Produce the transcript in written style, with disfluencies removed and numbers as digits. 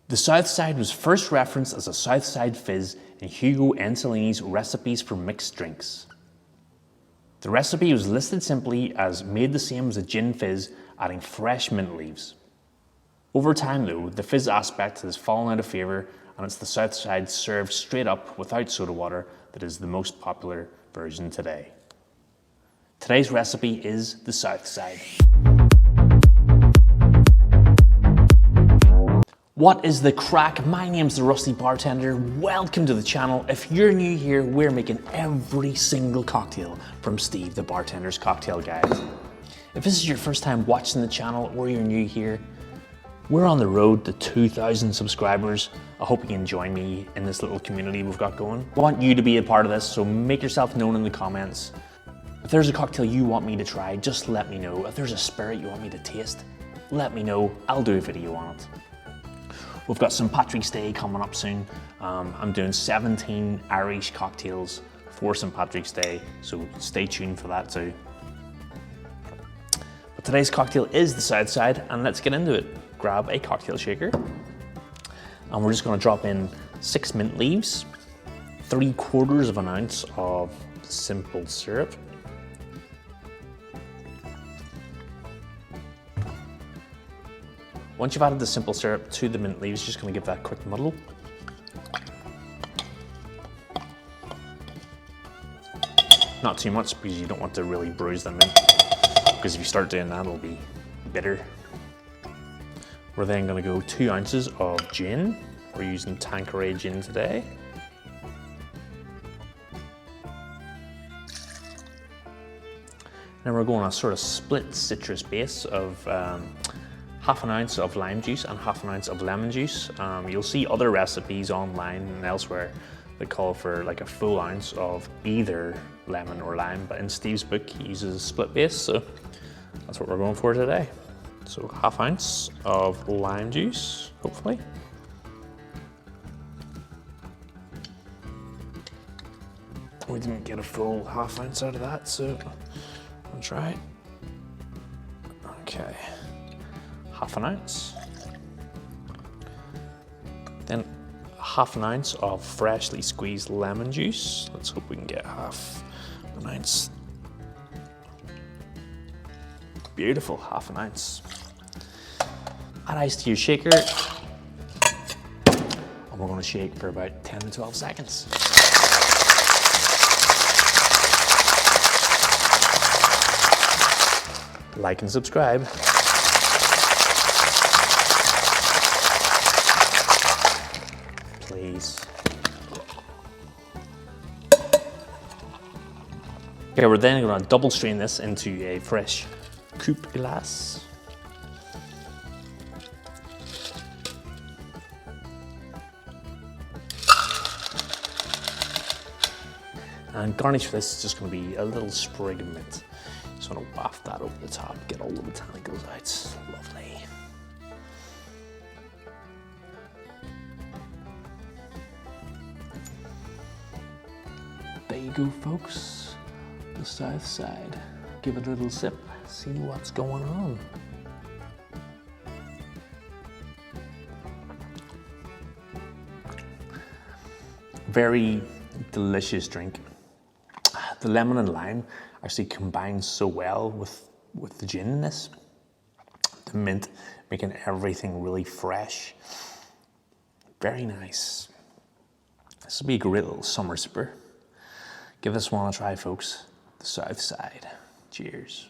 The Southside was first referenced as a Southside fizz in Hugo Ancelini's Recipes for Mixed Drinks. The recipe was listed simply as made the same as a gin fizz, adding fresh mint leaves. Over time though, the fizz aspect has fallen out of favour, and it's the Southside served straight up without soda water that is the most popular version today. Today's recipe is the Southside. What is the crack? My name's the Rusty Bartender. Welcome to the channel. If you're new here, we're making every single cocktail from Steve the Bartender's Cocktail Guide. If this is your first time watching the channel or you're new here, we're on the road to 2,000 subscribers. I hope you can join me in this little community we've got going. I want you to be a part of this, so make yourself known in the comments. If there's a cocktail you want me to try, just let me know. If there's a spirit you want me to taste, let me know. I'll do a video on it. We've got St. Patrick's Day coming up soon. I'm doing 17 Irish cocktails for St. Patrick's Day, so stay tuned for that too. But today's cocktail is the Southside, and let's get into it. Grab a cocktail shaker, and we're just gonna drop in 6 mint leaves, 3/4 of an ounce of simple syrup, once you've added the simple syrup to the mint leaves, just gonna give that a quick muddle. Not too much because you don't want to really bruise the mint, because if you start doing that, it'll be bitter. We're then gonna go 2 ounces of gin. We're using Tanqueray gin today. Then we're going a sort of split citrus base of 1/2 ounce of lime juice and 1/2 ounce of lemon juice. You'll see other recipes online and elsewhere that call for like a full ounce of either lemon or lime, but in Steve's book he uses a split base, so that's what we're going for today. So 1/2 ounce of lime juice, hopefully. We didn't get a full 1/2 ounce out of that, so I'll try it. Okay. 1/2 ounce. Then 1/2 ounce of freshly squeezed lemon juice. Let's hope we can get 1/2 ounce. Beautiful, 1/2 ounce. Add ice to your shaker, and we're going to shake for about 10 to 12 seconds. Like and subscribe. Please. Okay, we're then going to double strain this into a fresh coupe glass. And garnish for this is just going to be a little sprig of mint. Just want to waft that over the top, get all the botanicals out. Lovely. There you go, folks. The Southside. Give it a little sip, see what's going on. Very delicious drink. The lemon and lime actually combine so well with the gin in this. The mint making everything really fresh. Very nice. This will be a great little summer sipper. Give this one a try, folks. The Southside. Cheers.